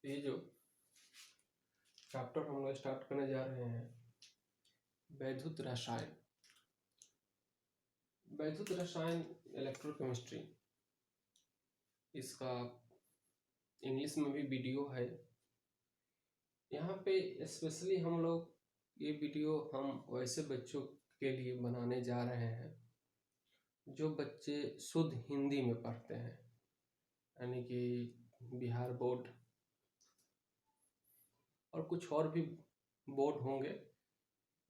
ये जो चैप्टर हम लोग स्टार्ट करने जा रहे हैं, वैद्युत रसायन। वैद्युत रसायन इलेक्ट्रोकेमिस्ट्री, इसका इंग्लिश में भी वीडियो है। यहाँ पे स्पेशली हम लोग ये वीडियो हम वैसे बच्चों के लिए बनाने जा रहे हैं जो बच्चे शुद्ध हिंदी में पढ़ते हैं, यानी कि बिहार बोर्ड और कुछ और भी बोर्ड होंगे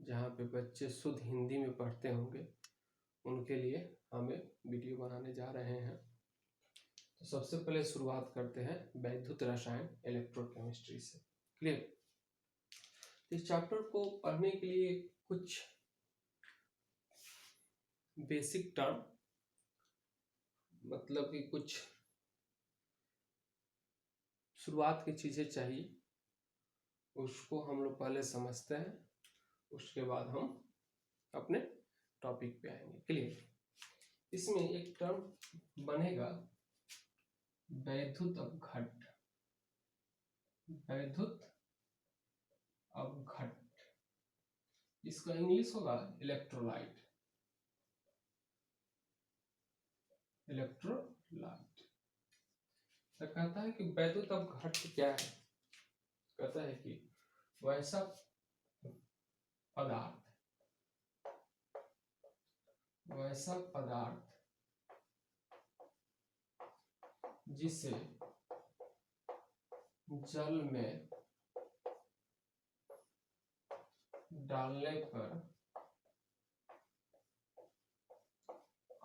जहाँ पे बच्चे शुद्ध हिंदी में पढ़ते होंगे, उनके लिए हमें वीडियो बनाने जा रहे हैं। तो सबसे पहले शुरुआत करते हैं वैद्युत रसायन इलेक्ट्रोकेमिस्ट्री से। क्लियर? इस चैप्टर को पढ़ने के लिए कुछ बेसिक टर्म, मतलब कि कुछ शुरुआत की चीजें चाहिए, उसको हम लोग पहले समझते हैं, उसके बाद हम अपने टॉपिक पे आएंगे। क्लियर? इसमें एक टर्म बनेगा वैद्युत अपघट्ट। वैद्युत अपघट्ट, इसका इंग्लिश होगा इलेक्ट्रोलाइट। इलेक्ट्रोलाइट तो कहता है कि वैद्युत अपघट्ट क्या है? कहता है कि वैसा पदार्थ जिसे जल में डालने पर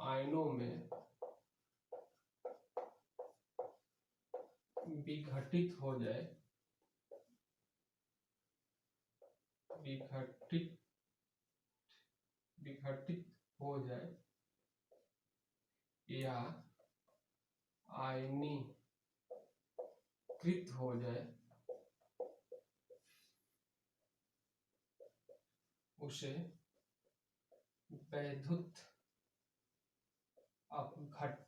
आयनों में विघटित हो जाए, या आयनीकृत हो जाए, उसे वैद्युत अपघट्ट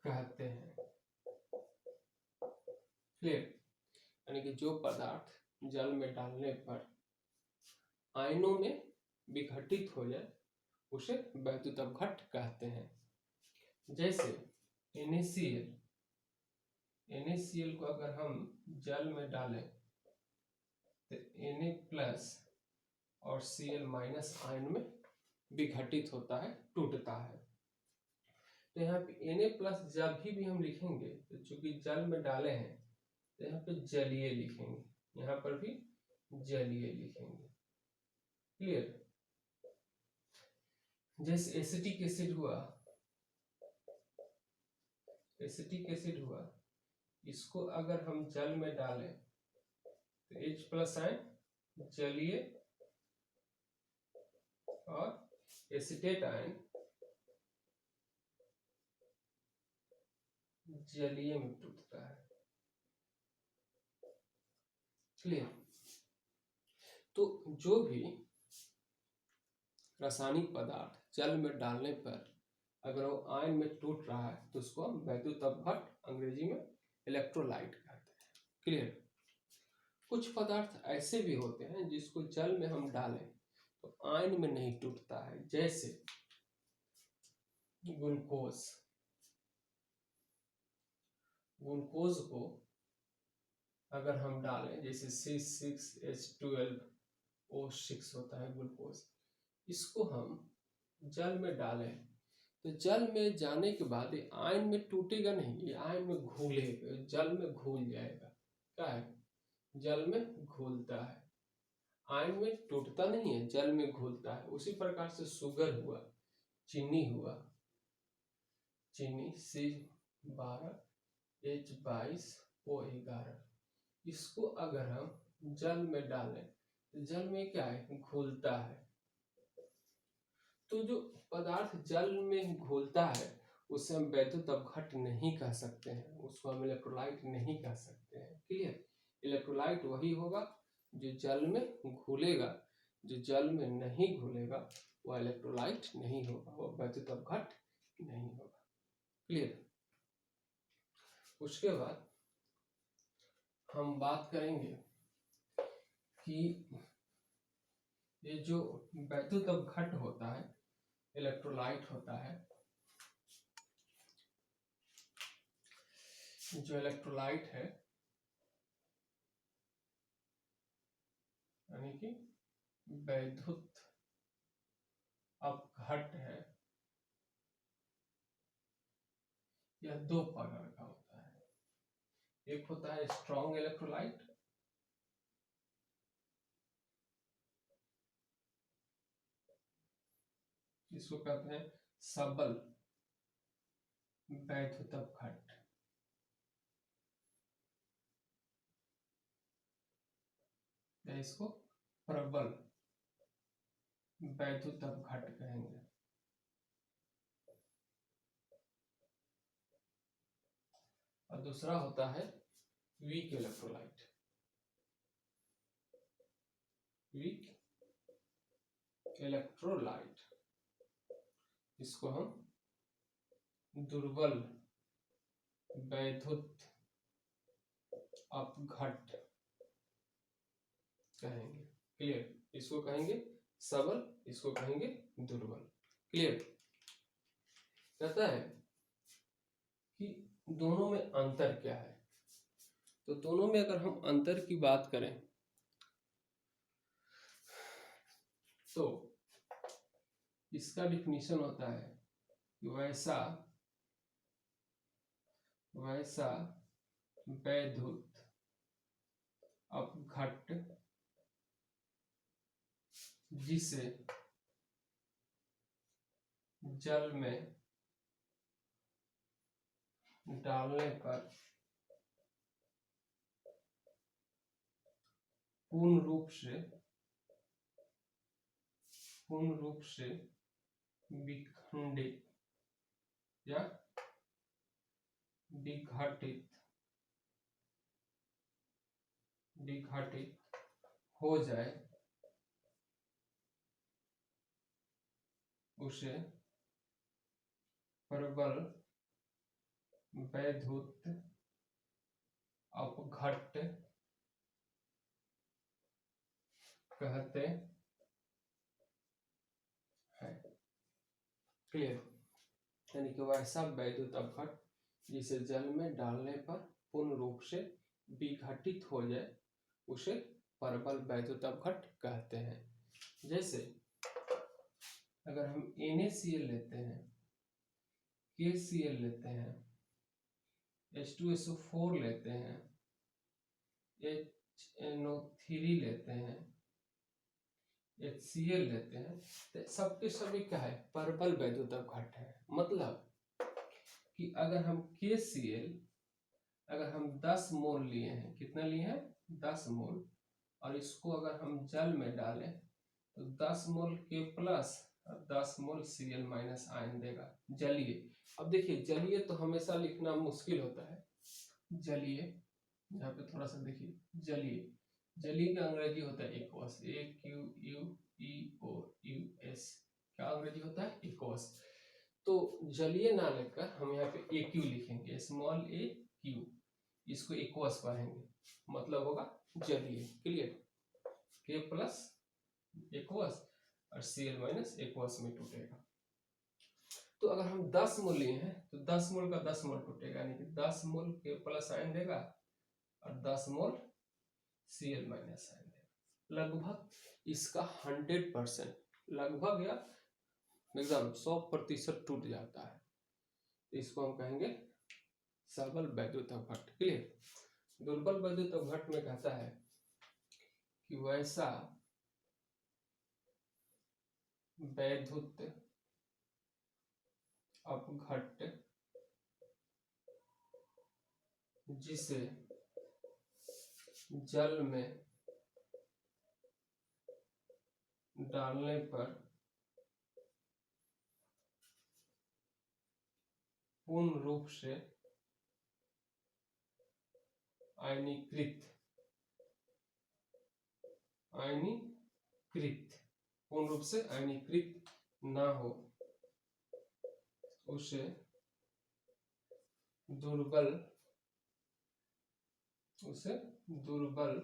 कहते हैं। क्लियर? यानी कि जो पदार्थ जल में डालने पर आयनों में विघटित हो जाए उसे वैद्युत अपघट्ट कहते हैं। जैसे NaCl को अगर हम जल में डालें तो Na+ और Cl- आयन में विघटित होता है, टूटता है। तो यहाँ पे Na+ जब भी हम लिखेंगे तो चूंकि जल में डाले हैं तो यहाँ पे जलीय लिखेंगे, यहाँ पर भी जलीय लिखेंगे। क्लियर? जैसे एसिटिक एसिड हुआ, इसको अगर हम जल में डालें तो H+ आयन जलीय और एसिटेट आयन जलीय में टूटता है। क्लियर? तो जो भी रासायनिक पदार्थ जल में डालने पर अगर वो आयन में टूट रहा है तो उसको हम वैद्युत अपघट्ट, अंग्रेजी में इलेक्ट्रोलाइट कहते हैं। क्लियर? कुछ पदार्थ ऐसे भी होते हैं जिसको जल में हम डालें तो आयन में नहीं टूटता है, जैसे ग्लूकोज को अगर हम डालें, जैसे C6H12O6 होता है ग्लूकोज, इसको हम जल में डालें तो जल में जाने के बाद ये आयन में टूटेगा नहीं, ये आयन में घुलेगा, जल में घुल जाएगा। क्या है? जल में घुलता है, आयन में टूटता नहीं है, जल में घुलता है। उसी प्रकार से शुगर हुआ, चीनी C12H22O11, इसको अगर हम जल में डालें तो जल में क्या है? घुलता है। तो जो पदार्थ जल में घुलता है उसे हम वैद्युत अपघट्ट नहीं कह सकते हैं, उसको हम इलेक्ट्रोलाइट नहीं कह सकते हैं। क्लियर? इलेक्ट्रोलाइट वही होगा जो जल में घुलेगा, जो जल में नहीं घुलेगा वह इलेक्ट्रोलाइट नहीं होगा, वह वैद्युत अपघट्ट नहीं होगा। क्लियर? उसके बाद हम बात करेंगे कि ये जो वैद्युत अपघट्ट होता है, इलेक्ट्रोलाइट होता है, जो इलेक्ट्रोलाइट है यानी कि वैद्युत अपघट्ट है, यह दो प्रकार का होता है। एक होता है स्ट्रॉन्ग इलेक्ट्रोलाइट, इसको कहते हैं सबल वैद्युत अपघट्ट, या इसको प्रबल वैद्युत अपघट्ट कहेंगे। और दूसरा होता है वीक इलेक्ट्रोलाइट, वीक इलेक्ट्रोलाइट, इसको हम दुर्बल वैद्युत अपघट्ट कहेंगे। क्लियर? इसको कहेंगे सबल, इसको कहेंगे दुर्बल। क्लियर? कहता है कि दोनों में अंतर क्या है। तो दोनों में अगर हम अंतर की बात करें तो इसका डिफिनीशन होता है कि वैसा वैद्युत अपघट्ट जिसे जल में डालने पर पूर्ण रूप से विखंडित या विघटित हो जाए, उसे प्रबल वैद्युत अपघट्ट कहते हैं। क्लियर? यानी कि वैसा वैद्युत अपघट्ट जिसे जल में डालने पर पूर्ण रूप से विघटित हो जाए, उसे प्रबल वैद्युत अपघट्ट कहते हैं। जैसे अगर हम NaCl लेते हैं, KCl लेते हैं, H2SO4 लेते हैं, HNO3 लेते हैं, HCl लेते हैं, तो सबके सभी क्या है? प्रबल वैद्युत अपघट्ट है। मतलब कि अगर हम KCl अगर हम 10 मोल लिए हैं, कितना लिए हैं? 10 मोल, और इसको अगर हम जल में डालें तो 10 मोल K प्लस और 10 मोल Cl माइनस आयन देगा, जलीय। अब देखिए जलीय तो हमेशा लिखना मुश्किल होता है। जलीय, यहाँ पे थोड़ा सा देखिए, जलीय का अंग्रेजी होता है एक्वस, AQUEOUS, क्या अंग्रेजी होता है? एक्वस। तो जलीय ना लेकर हम यहाँ पे AQ लिखेंगे, स्मॉल AQ, इसको एक्वस पढ़ेंगे, मतलब होगा जलीय। क्लियर? K प्लस एक्वस और Cl माइनस एक्वस में टूटेगा। तो अगर हम 10 मोल लिए हैं तो 10 मोल का 10 मोल टूटेगा, यानी कि 10 मोल K प्लस आयन देगा और 10 मोल Cl माइनस आयन देगा। लगभग इसका 100%, लगभग या एकदम 100% टूट जाता है। इसको हम कहेंगे सबल वैद्युत अपघट्ट। क्लियर? दुर्बल वैद्युत अपघट्ट में कहता है कि वैसा वैद्युत अपघट्ट जिसे जल में डालने पर पूर्ण रूप से आयनीकृत, पूर्ण रूप से आयनीकृत ना हो, उसे दुर्बल उसे दुर्बल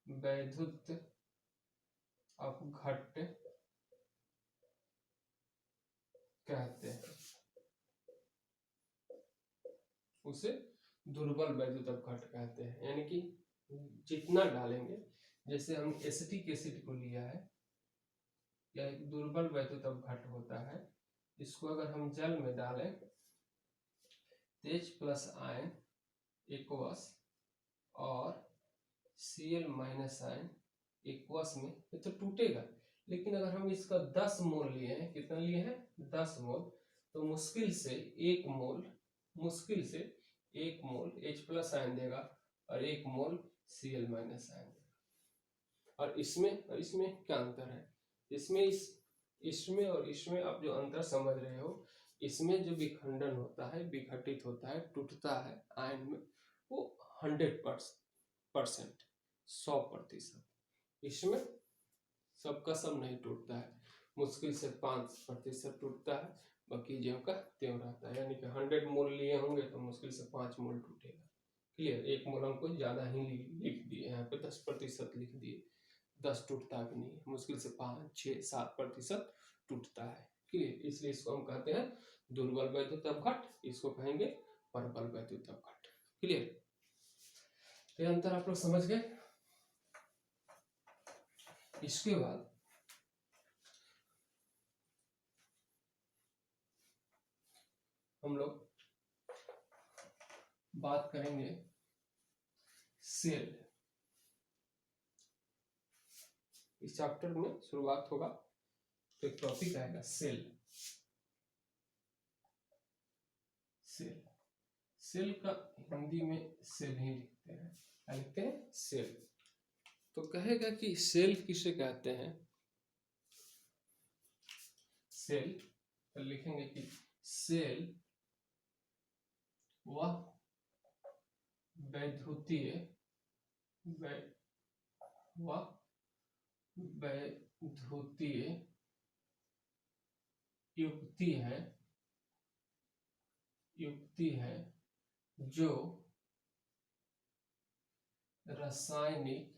वैद्युत अपघट्य कहते हैं। उसे दुर्बल वैद्युत अपघट्य कहते हैं, यानी कि जितना डालेंगे, जैसे हम एसिटिक एसिड को लिया है, या एक दुर्बल वैद्युत अपघट्य होता है, इसको अगर हम जल में डालें H+ आयन एक्वस और Cl- आयन एक्वस में, ये तो टूटेगा। लेकिन अगर हम इसका 10 मोल लिए हैं, कितना लिए हैं 10 मोल, तो मुश्किल से 1 मोल H+ आयन देगा और 1 मोल Cl- आयन देगा। और इसमें क्या अंतर है, इसमें और इसमें आप जो अंतर समझ रहे हो, इसमें जो विखंडन होता है, विघटित होता है, टूटता है आयन में, वो 100%, 100%। इसमें सबका सब नहीं टूटता है, मुश्किल से 5% टूटता है, बाकी ज्यों का त्यों रहता है। यानी कि 100 मोल लिए होंगे तो मुश्किल से 5 मोल टूटेगा। क्लियर? 1 मोल हमको ज्यादा ही लिख दिए, यहाँ पे 10% लिख दिए, 10 टूटता भी नहीं, मुश्किल से 5, 6, 7% टूटता है। क्लियर? इसलिए इसको हम कहते हैं दुर्बल वैद्युत अपघट्य, इसको कहेंगे प्रबल वैद्युत अपघट्य। क्लियर? तो ये अंतर आप लोग समझ गए। इसके बाद हम लोग बात करेंगे सेल। इस चैप्टर में शुरुआत होगा तो एक टॉपिक आएगा सेल। सेल का हिंदी में सेल ही लिखते हैं, क्या लिखते हैं? सेल। तो कहेगा कि सेल किसे कहते हैं? सेल तो लिखेंगे कि सेल वह वैद्युतीय युक्ति है जो रासायनिक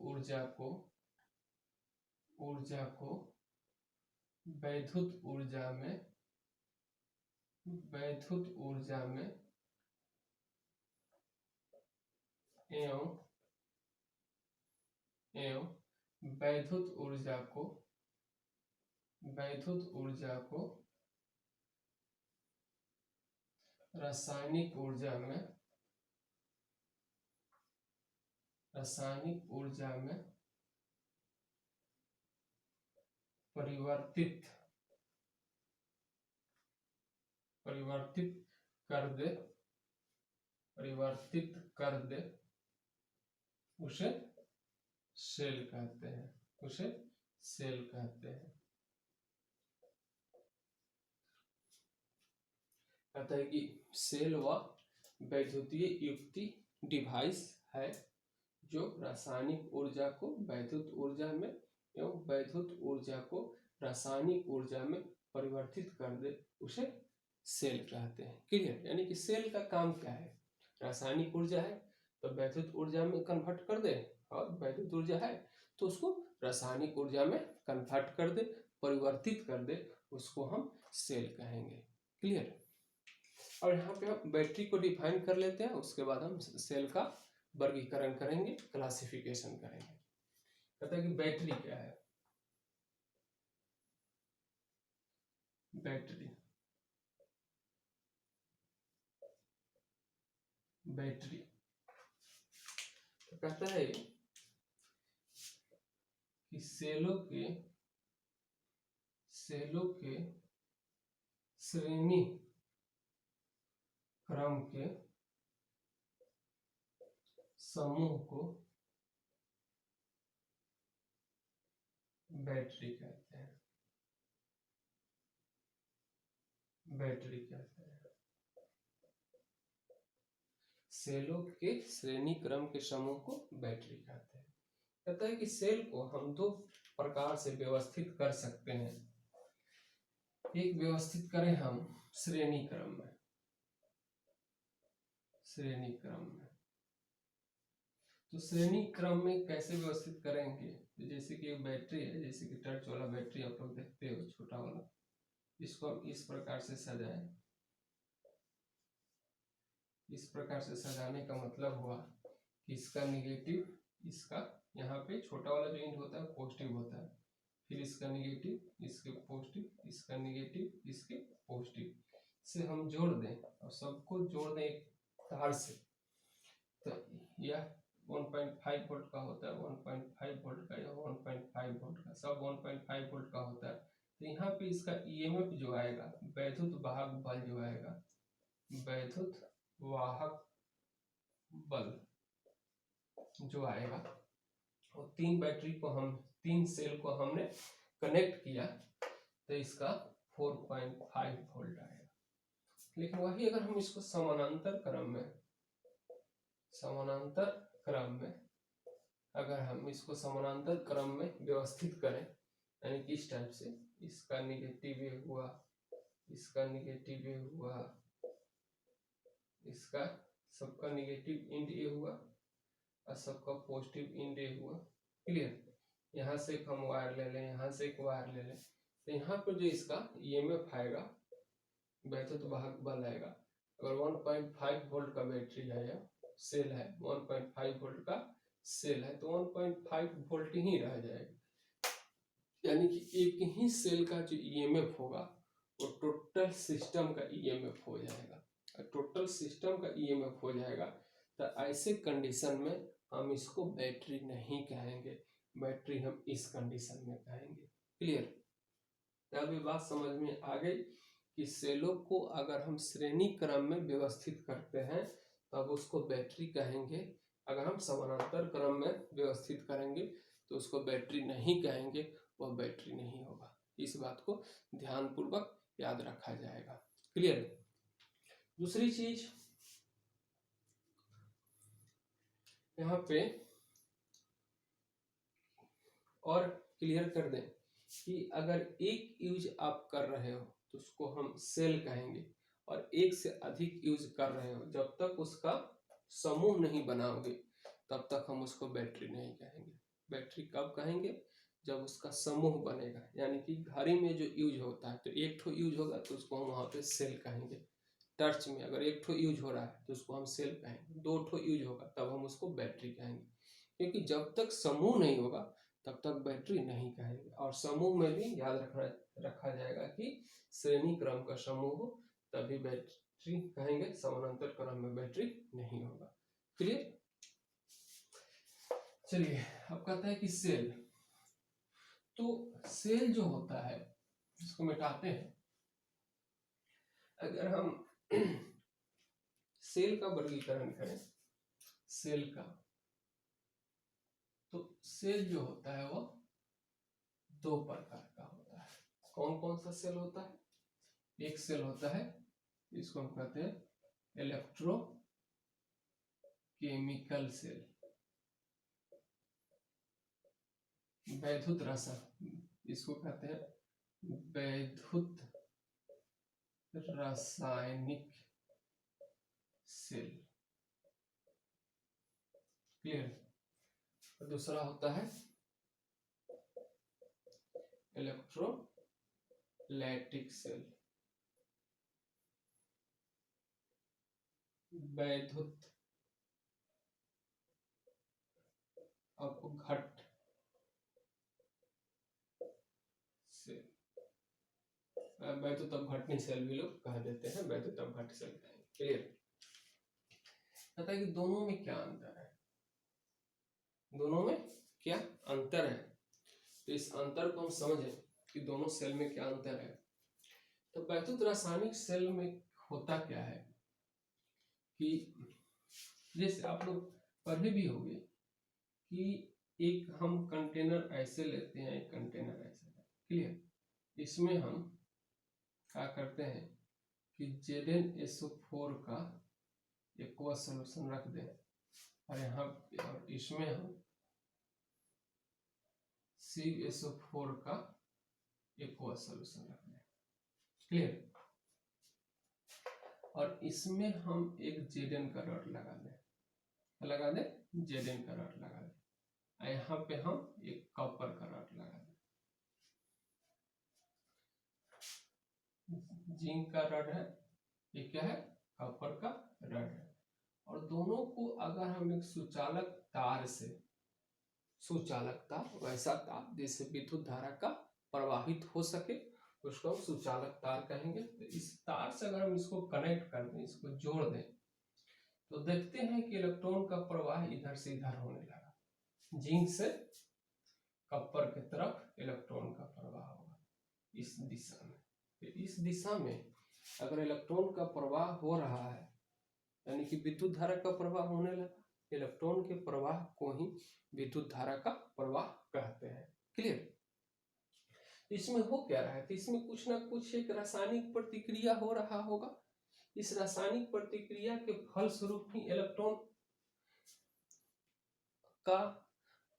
ऊर्जा को वैद्युत ऊर्जा में एवं वैद्युत ऊर्जा को रासायनिक ऊर्जा में परिवर्तित कर दे उसे सेल कहते हैं। कहता है कि सेल वह वैद्युतीय युक्ति डिवाइस है जो रासायनिक ऊर्जा को वैद्युत ऊर्जा में एवं वैद्युत ऊर्जा को रासायनिक ऊर्जा में परिवर्तित कर दे, उसे सेल कहते हैं। क्लियर? यानी कि सेल का काम क्या है? रासायनिक ऊर्जा है तो वैद्युत ऊर्जा में कन्वर्ट कर दे, और वैद्युत ऊर्जा है तो उसको रासायनिक ऊर्जा में कन्वर्ट कर दे, परिवर्तित कर दे, उसको हम सेल कहेंगे। क्लियर? और यहाँ पे हम बैटरी को डिफाइन कर लेते हैं, उसके बाद हम सेल का वर्गीकरण करेंगे, क्लासिफिकेशन करेंगे। कहता है कि बैटरी क्या है? बैटरी तो कहता है कि सेलों के श्रेणी क्रम के समूह को बैटरी कहते हैं। सेलों के श्रेणी क्रम के समूह को बैटरी कहते हैं। कहता है कि सेल को हम 2 प्रकार से व्यवस्थित कर सकते हैं। एक व्यवस्थित करें हम श्रेणी क्रम में, श्रेणी क्रम में। तो श्रेणी क्रम में कैसे व्यवस्थित करेंगे, तो जैसे कि एक बैटरी है, जैसे कि टर्च वाला बैटरी आप लोग देखते हो छोटा वाला, इसको हम इस प्रकार से सजाएं। इस प्रकार से सजाने का मतलब हुआ कि इसका निगेटिव, इसका यहाँ पे छोटा वाला जो इंड होता है पॉजिटिव होता है, फिर इसका निगेटिव, इसके पॉजिटिव, इसका निगेटिव, इसके पॉजिटिव से हम जोड़ दें और सबको जोड़ दें एक तार से। तो यह 1.5 वोल्ट का होता है, 1.5 वोल्ट का या 1.5 वोल्ट का, सब 1.5 वोल्ट का होता है। तो यहाँ पे इसका ईएमएफ जो आएगा, वैद्युत वाहक बल जो आएगा, वैद्युत वाहक बल जो आएगा, और 3 बैटरी को हम 3 सेल को हमने कनेक्ट किया तो इसका 4.5 वोल्ट आएगा। लेकिन वही अगर हम इसको समानांतर क्रम में अगर हम इसको समानांतर क्रम में व्यवस्थित करें, यानी कि इस टाइप से, इसका निगेटिव ये हुआ, इसका निगेटिव ये हुआ, इसका सबका निगेटिव इंड ये हुआ और सबका पॉजिटिव इंड ये हुआ। क्लियर। यहाँ से एक हम वायर ले लें, यहाँ से एक वायर ले लें, तो यहाँ पर जो इसका ईएमएफ आएगा, वैद्युत वाहक बल आएगा, अगर 1.5 वोल्ट का बैटरी है या सेल है, 1.5 वोल्ट का सेल है, तो 1.5 वोल्ट ही रह जाएगा। यानी कि एक ही सेल का जो ईएमएफ होगा वो टोटल सिस्टम का ईएमएफ हो जाएगा। टोटल सिस्टम का ईएमएफ हो जाएगा तो ऐसे कंडीशन में हम इसको बैटरी नहीं कहेंगे, बैटरी हम इस कंडीशन में कहेंगे। क्लियर। अभी बात समझ में आ गई कि सेलों को अगर हम श्रेणी क्रम में व्यवस्थित करते हैं तब उसको बैटरी कहेंगे, अगर हम समानांतर क्रम में व्यवस्थित करेंगे तो उसको बैटरी नहीं कहेंगे, वह बैटरी नहीं होगा। इस बात को ध्यानपूर्वक याद रखा जाएगा। क्लियर। दूसरी चीज यहाँ पे और क्लियर कर दें कि अगर एक यूज आप कर रहे हो तो उसको हम सेल कहेंगे, और एक से अधिक यूज कर रहे हो, जब तक उसका समूह नहीं बनाओगे तब तक हम उसको बैटरी नहीं कहेंगे। बैटरी कब कहेंगे? जब उसका समूह बनेगा। यानी कि घड़ी में जो यूज होता है तो एक ठो यूज होगा तो उसको हम वहाँ पे सेल कहेंगे। टर्च में अगर एक ठो यूज हो रहा है तो उसको हम सेल कहेंगे, 2 ठो यूज होगा तब हम उसको बैटरी कहेंगे। क्योंकि जब तक समूह नहीं होगा तब तक बैटरी नहीं कहेंगे। और समूह में भी याद रखा जाएगा कि श्रेणी क्रम का समूह हो तभी बैटरी कहेंगे, समानांतर क्रम में बैटरी नहीं होगा। क्लियर। चलिए अब कहता है कि सेल, तो सेल जो होता है इसको मिटाते हैं। अगर हम सेल का वर्गीकरण करें, सेल का, तो सेल जो होता है वो 2 प्रकार का होता है। कौन कौन सा सेल होता है? एक सेल होता है, इसको हम कहते हैं इलेक्ट्रो केमिकल सेल, वैद्युत रसायन, इसको कहते हैं वैद्युत रासायनिक सेल। क्लियर। दूसरा होता है इलेक्ट्रोलाइटिक सेल, वैद्युत अपघट्ट सेल, वैद्युत अपघटनी सेल भी लोग कह देते हैं, वैद्युत अपघट्ट सेल। क्लियर। पता है कि दोनों में क्या अंतर है? दोनों में क्या अंतर है? तो इस अंतर को हम समझें कि दोनों सेल में क्या अंतर है। तो वैद्युत रासायनिक सेल में होता क्या है कि जैसे आप लोग पढ़े भी होंगे कि एक हम कंटेनर ऐसे लेते हैं, एक कंटेनर ऐसे। क्लियर। इसमें हम क्या करते हैं कि ZnSO4 का एक्वस सॉल्यूशन रख दें, और यहाँ और इसमें हम CaSO4 का एक्वस सॉल्यूशन रख दें। क्लियर। और इसमें हम एक Zn का रॉड लगा दें, लगा दें Zn का रॉड लगा दें। यहाँ पे हम एक कॉपर का रॉड लगा दें, जिंक का रॉड है, ये क्या है, कॉपर का रॉड है। और दोनों को अगर हम एक सुचालक तार से, सुचालक तार वैसा तार जिससे विद्युत धारा का प्रवाहित हो सके, उसको हम सुचालक तार कहेंगे। तो इस तार से अगर हम इसको कनेक्ट कर दें, इसको जोड़ दें, तो देखते हैं कि इलेक्ट्रॉन का प्रवाह इधर से इधर होने लगा। जिंक से कॉपर की तरफ इलेक्ट्रॉन का प्रवाह होगा इस दिशा में। तो इस दिशा में अगर इलेक्ट्रॉन का प्रवाह हो रहा है, यानी कि विद्युत धारा का प्रवाह होने लगा, इलेक्ट्रॉन के प्रवाह को ही विद्युत धारा का प्रवाह कहते हैं। क्लियर? इसमें हो क्या रहा है, तो इसमें कुछ ना कुछ एक रासायनिक प्रतिक्रिया हो रहा होगा। इस रासायनिक प्रतिक्रिया के फलस्वरूप ही इलेक्ट्रॉन का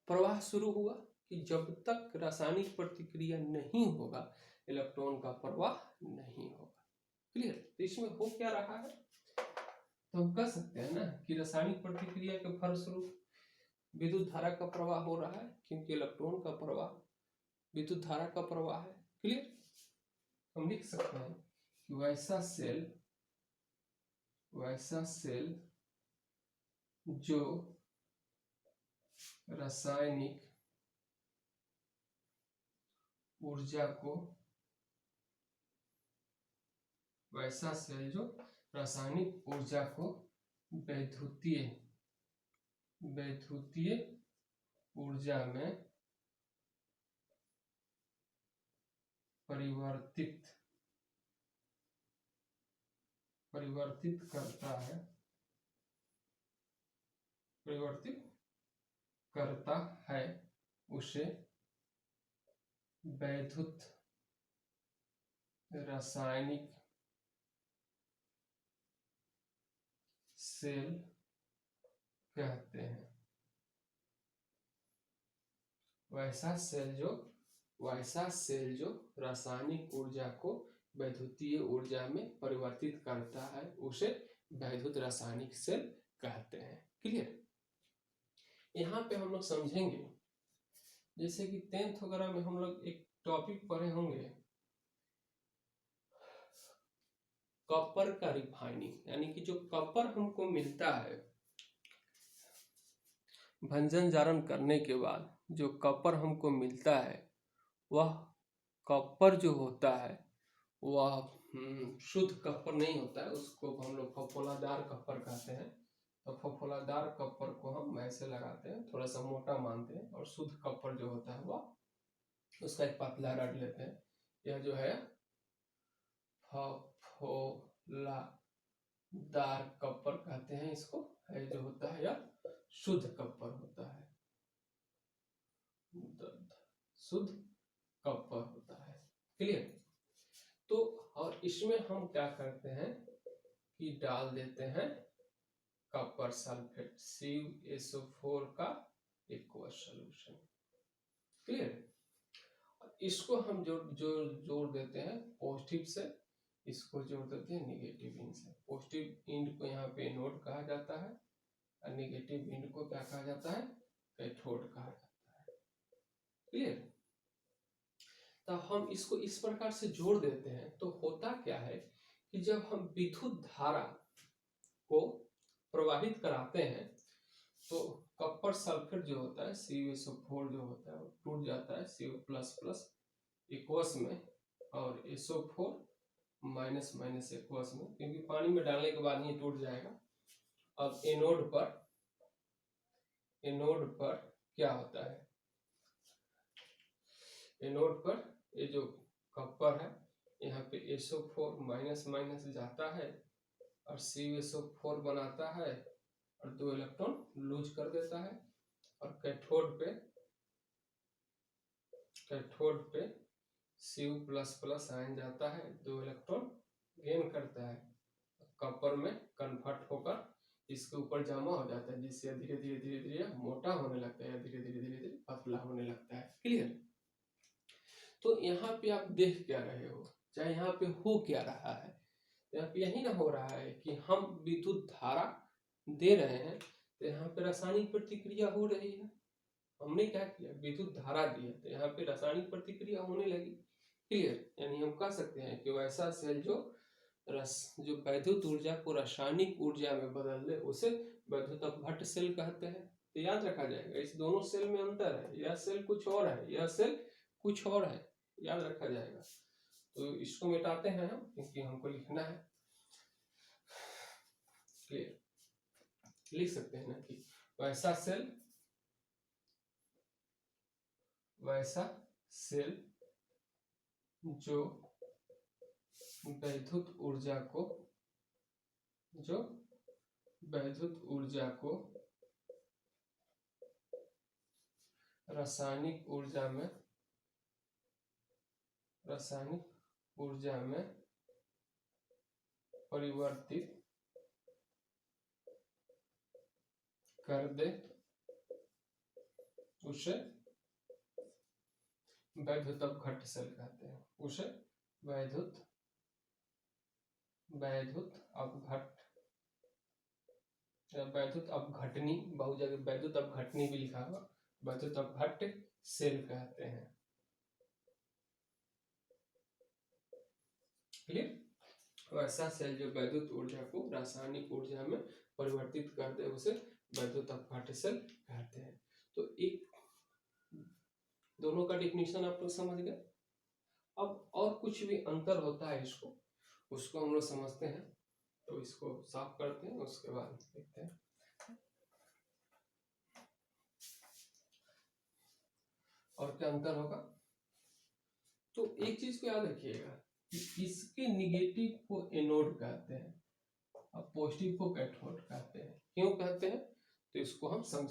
प्रवाह शुरू हुआ, कि जब तक रासायनिक प्रतिक्रिया नहीं होगा इलेक्ट्रॉन का प्रवाह नहीं होगा। क्लियर? तो इसमें हो क्या रहा है, तो हम कह सकते हैं ना कि रासायनिक प्रतिक्रिया के फलस्वरूप विद्युत धारा का प्रवाह हो रहा है, क्योंकि इलेक्ट्रॉन का प्रवाह विद्युत धारा का प्रवाह है। क्लियर? हम लिख सकते हैं कि वैसा सेल जो रासायनिक ऊर्जा को, वैसा सेल जो रासायनिक ऊर्जा को वैद्युतीय ऊर्जा में परिवर्तित करता है, उसे वैद्युत रासायनिक सेल कहते हैं। वैसा सेल जो रासायनिक ऊर्जा को वैद्युतीय ऊर्जा में परिवर्तित करता है, उसे वैद्युत रासायनिक सेल कहते हैं। क्लियर? यहाँ पे हम लोग समझेंगे, जैसे कि 10th वगैरह में हम लोग एक टॉपिक पढ़े होंगे, कॉपर का रिफाइनिंग, यानी कि जो कॉपर हमको मिलता है भंजन जारण करने के बाद, जो कॉपर हमको मिलता है, वह कॉपर जो होता है वह शुद्ध कॉपर नहीं होता है, उसको हम लोग फफोलादार कॉपर कहते हैं। तो फफोलादार कॉपर को हम ऐसे लगाते हैं, थोड़ा सा मोटा मानते हैं, और शुद्ध कॉपर जो होता है वह उसका एक पतला रड लेते हैं। यह जो है फफोलादार कॉपर कहते हैं इसको, है जो होता है यह शुद्ध कॉपर होता है, शुद्ध कॉपर होता है। क्लियर? तो और इसमें हम क्या करते हैं कि डाल देते हैं कॉपर सल्फेट CuSO4 का एक्वस सॉल्यूशन। क्लियर? इसको हम जोड़ देते हैं पॉजिटिव से, इसको जोड़ देते हैं निगेटिव इंड से। पॉजिटिव इंड को यहाँ पे एनोड कहा जाता है, और निगेटिव इंड को क्या कहा जाता है, कैथोड कहा जाता है। क्लियर? तो हम इसको इस प्रकार से जोड़ देते हैं, तो होता क्या है कि जब हम विद्युत धारा को प्रवाहित कराते हैं, तो कॉपर सल्फेट जो होता है CuSO4 जो होता है वो टूट जाता है Cu++ एक्वस में, और SO4 माइनस एक्वस में, क्योंकि पानी में डालने के बाद ये टूट जाएगा। अब एनोड पर क्या होता है, एनोड पर ये जो कॉपर है यहाँ पे SO4 माइनस जाता है और CuSO4 बनाता है और 2 इलेक्ट्रॉन लूज कर देता है, और कैथोड पे Cu++ आयन जाता है, 2 इलेक्ट्रॉन गेन करता है, कॉपर में कन्वर्ट होकर इसके ऊपर जमा हो जाता है, जिससे धीरे धीरे मोटा होने लगता है, धीरे धीरे पतला होने लगता है। क्लियर? तो यहाँ पे आप देख क्या रहे हो, चाहे यहाँ पे हो क्या रहा है, यहाँ पे यही ना हो रहा है कि हम विद्युत धारा दे रहे हैं तो यहाँ पे रासायनिक प्रतिक्रिया हो रही है। हमने क्या किया, विद्युत धारा दिया तो यहाँ पे रासायनिक प्रतिक्रिया होने लगी। क्लियर, यानी हम कह सकते हैं कि वैसा सेल जो वैद्युत ऊर्जा को रासायनिक ऊर्जा में बदल दे उसे वैद्युत अपघट्ट सेल कहते हैं। तो याद रखा जाएगा, इस दोनों सेल में अंतर है, यह सेल कुछ और है, यह सेल कुछ और है, याद रखा जाएगा। तो इसको मिटाते हैं हम, क्योंकि हमको लिखना है। क्लियर, लिख सकते हैं ना कि वैसा सेल जो वैद्युत ऊर्जा को रासायनिक ऊर्जा में परिवर्तित कर दे उसे वैद्युत अपघट्ट सेल कहते हैं। उसे वैद्युत अपघटनी, बहुत जगह वैद्युत अपघटनी भी लिखा हुआ, वैद्युत अपघट्ट सेल कहते हैं। क्लियर, वैसा सेल जो वैद्युत ऊर्जा को रासायनिक ऊर्जा में परिवर्तित कर दे उसे वैद्युत अपघट्ट सेल कहते हैं। तो एक दोनों का डेफिनेशन आप लोग समझ गए। अब और कुछ भी अंतर होता है उसको हम लोग समझते हैं। तो इसको साफ करते हैं, उसके बाद देखते हैं। और क्या अंतर होगा, तो एक चीज को याद रखिएगा कि इसके निगेटिव को एनोड कहते हैं और पॉजिटिव को कैथोड कहते हैं। क्यों कहते हैं तो इसको हम समझा